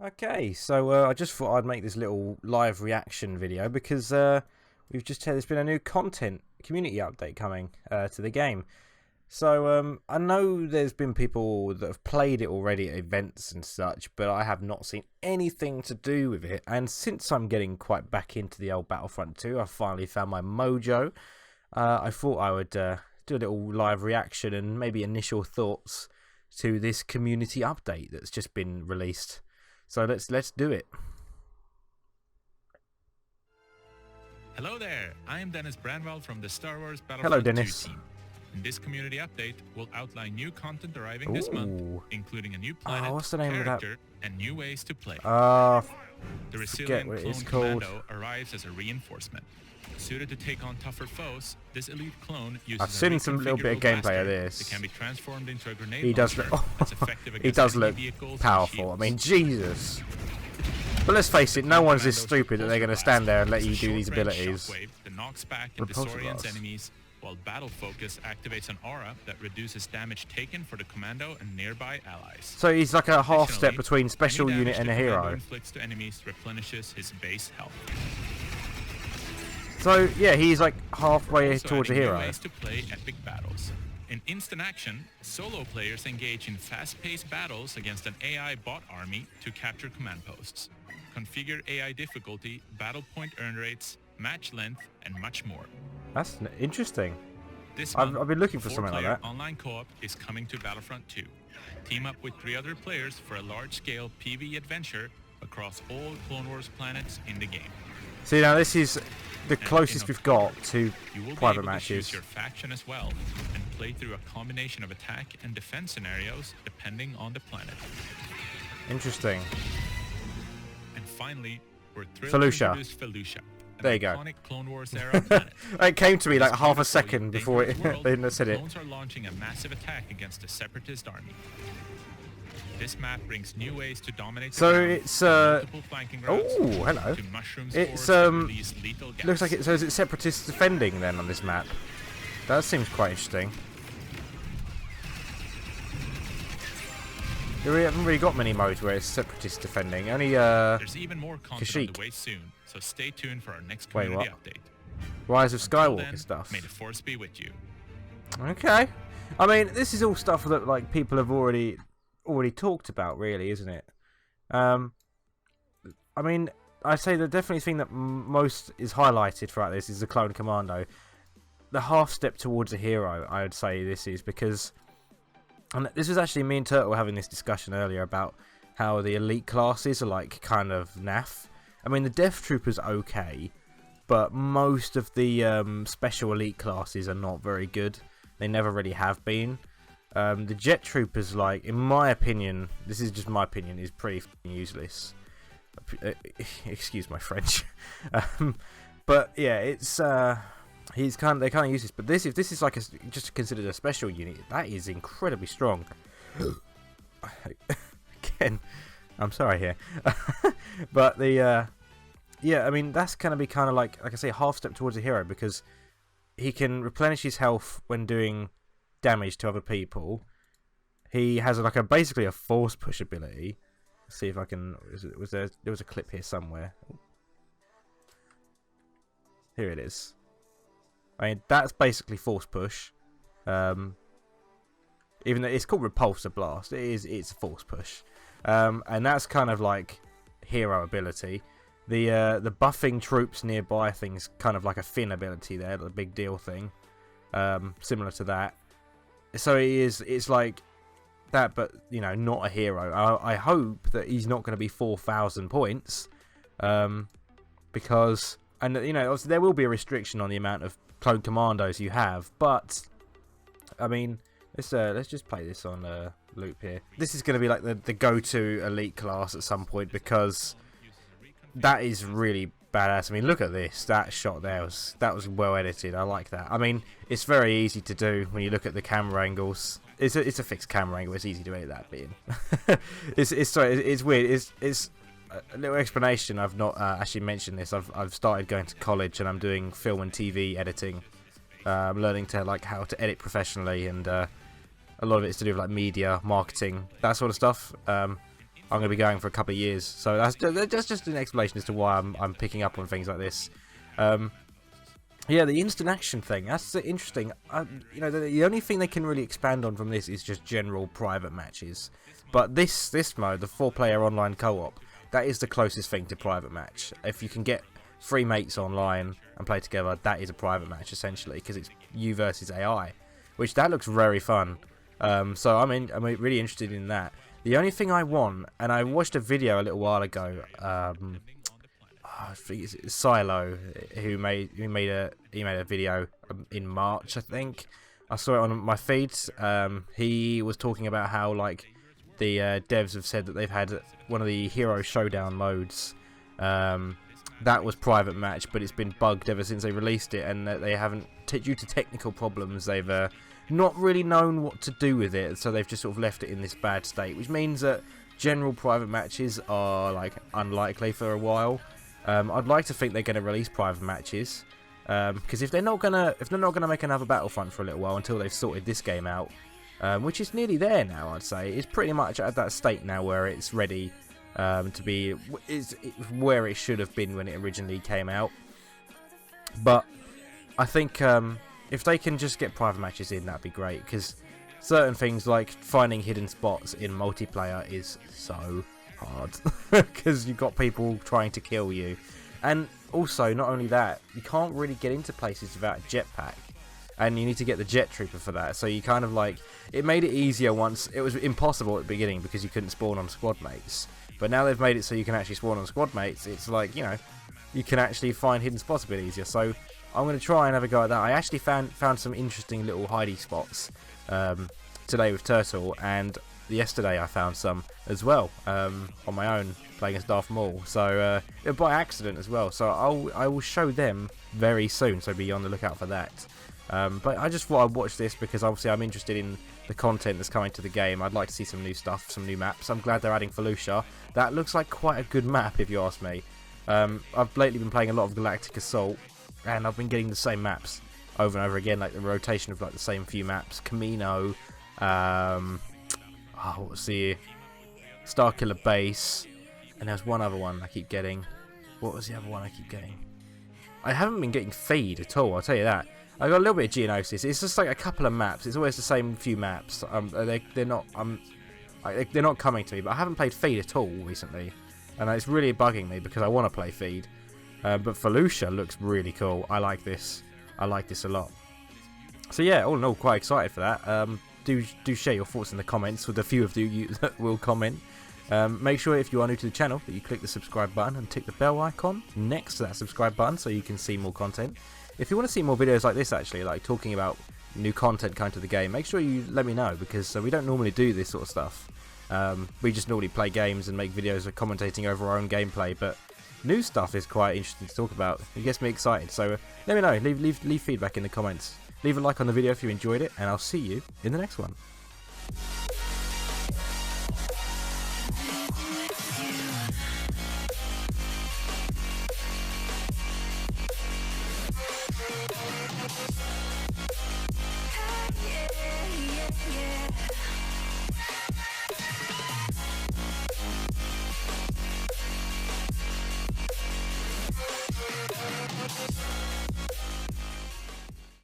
Okay, so I just thought I'd make this little live reaction video because we've just had there's been a new content community update coming to the game. So I know there's been people that have played it already at events and such, but I have not seen anything to do with it. And since I'm getting quite back into the old Battlefront 2, I finally found my mojo. I thought I would do a little live reaction and maybe initial thoughts to this community update that's just been released. So let's do it. Hello there, I am Dennis Branwell from the Star Wars Battlefront Hello, Dennis. 2 team. In this community update, we'll outline new content arriving this month, including a new planet, what's the name of that? character, and new ways to play. I The forget resilient what it clone is called. Commando arrives as a reinforcement. Suited to take on tougher foes, this elite clone uses I've seen some little bit of gameplay of this. That can be transformed into a grenade He does launcher look, that's effective he against does enemy look vehicles and powerful. I shields. mean, Jesus. But let's face it, no one's this stupid that they're going to stand there and let you do these abilities. Shockwave that knocks back and Repulsive disorients blast. enemies, while Battle Focus activates an aura that reduces damage taken for the Commando and nearby allies. So he's like a half step Additionally, between special any unit damage and a the Commando hero. inflicts to enemies replenishes his base health. So yeah, he's like halfway Also towards a adding new hero. ways to play epic battles. In instant action, solo players engage in fast-paced battles against an AI bot army to capture command posts. Configure AI difficulty, battle point earn rates, match length, and much more. That's interesting. This I've month, been looking for something like four-player that. online co-op is coming to Battlefront 2. Team up with 3 other players for a large-scale PvE adventure across all Clone Wars planets in the game. See, now this is the closest in we've got to You will private be able to choose matches. your faction as well, and play through a combination of attack and defense scenarios depending on the planet. Interesting. And finally, we're thrilled Felucia. to introduce Felucia, an There you go. iconic Clone Wars era planet. It came to me like This half a beautiful second yet before dangerous world, they didn't said it. Clones are launching a massive attack against a separatist army. This map brings new ways to dominate the So ground, it's from multiple flanking routes oh, hello. to mushroom It's spores that release lethal gas. looks like it. So is it separatists defending then on this map? That seems quite interesting. We haven't really got many modes where it's separatists defending. Only There's even more content on Kashyyyk. the way soon, so stay tuned for our next Wait, community what? update. Rise of Until Skywalker then, stuff. May the Force be with you. Okay. I mean, this is all stuff that like people have already talked about, really, isn't it? I mean, I'd say the definitely thing that most is highlighted throughout this is the Clone Commando. The half step towards a hero, I would say this is, because, and this was actually me and Turtle having this discussion earlier about how the elite classes are like kind of naff. I mean, the Death Trooper's okay, but most of the special elite classes are not very good. They never really have been. The Jet Troopers, like, in my opinion, this is just my opinion, is pretty f***ing useless. Excuse my French. But yeah, it's they're kind of useless. But if this is like just considered a special unit, that is incredibly strong. Again, I'm sorry here. But the yeah, I mean, that's gonna be kind of like I say, half step towards a hero, because he can replenish his health when doing damage to other people. He has like basically a force push ability. Let's see if I can. There was a clip here somewhere. Here it is. I mean, that's basically force push. Even though it's called repulsor blast, it's a force push. And that's kind of like hero ability. The buffing troops nearby thing's kind of like a Finn ability there, the big deal thing. Similar to that. So it's like that, but you know, not a hero. I hope that he's not going to be 4,000 points, because, and you know, obviously there will be a restriction on the amount of clone commandos you have. But I mean, let's just play this on loop here. This is going to be like the go-to elite class at some point, because that is really badass. I mean, look at this. That shot there was well edited. I like that. I mean, it's very easy to do when you look at the camera angles. It's a fixed camera angle. It's easy to edit that bit in. It's weird. It's a little explanation. I've not actually mentioned this. I've started going to college and I'm doing film and TV editing. I'm learning to like how to edit professionally, and a lot of it's to do with like media, marketing, that sort of stuff. I'm going to be going for a couple of years. So that's just an explanation as to why I'm picking up on things like this. Yeah, the instant action thing, that's interesting. You know, the only thing they can really expand on from this is just general private matches. But this mode, the 4-player online co-op, that is the closest thing to private match. If you can get 3 mates online and play together, that is a private match essentially, because it's you versus AI, which that looks very fun. So I'm really interested in that. The only thing I want, and I watched a video a little while ago, I think it's Silo who made a video in March, I think. I saw it on my feed. He was talking about how like the devs have said that they've had one of the Hero Showdown modes. That was private match, but it's been bugged ever since they released it, and they haven't, due to technical problems, they've not really known what to do with it, so they've just sort of left it in this bad state, which means that general private matches are like unlikely for a while. I'd like to think they're going to release private matches, because if they're not gonna make another Battlefront for a little while until they've sorted this game out, which is nearly there now, I'd say. It's pretty much at that state now where it's ready to be, it's where it should have been when it originally came out. But I think if they can just get private matches in, that'd be great, because certain things like finding hidden spots in multiplayer is so hard, because you've got people trying to kill you. And also, not only that, you can't really get into places without a jetpack, and you need to get the jet trooper for that. So you kind of like, it made it easier once. It was impossible at the beginning because you couldn't spawn on squad mates, but now they've made it so you can actually spawn on squad mates. It's like, you know, you can actually find hidden spots a bit easier. So I'm going to try and have a go at that. I actually found some interesting little hidey spots today with Turtle, and yesterday I found some as well on my own playing as Darth Maul. So by accident as well. So I will show them very soon. So be on the lookout for that. But I just thought I'd watch this because obviously I'm interested in the content that's coming to the game. I'd like to see some new stuff, some new maps. I'm glad they're adding Felucia. That looks like quite a good map if you ask me. I've lately been playing a lot of Galactic Assault, and I've been getting the same maps over and over again, like the rotation of like the same few maps. Commando, what was the Starkiller Base, and there's one other one I keep getting. What was the other one I keep getting? I haven't been getting Feed at all, I'll tell you that. I got a little bit of Geonosis. It's just like a couple of maps. It's always the same few maps. They're not coming to me. But I haven't played Feed at all recently, and it's really bugging me because I want to play Feed. But Felucia looks really cool. I like this. I like this a lot. So yeah, all in all, quite excited for that. Do share your thoughts in the comments with a few of you that will comment. Make sure if you are new to the channel that you click the subscribe button and tick the bell icon next to that subscribe button so you can see more content. If you want to see more videos like this, actually, like talking about new content coming to the game, make sure you let me know, because we don't normally do this sort of stuff. We just normally play games and make videos of commentating over our own gameplay, but new stuff is quite interesting to talk about. It gets me excited, so let me know. Leave feedback in the comments. Leave a like on the video if you enjoyed it, and I'll see you in the next one.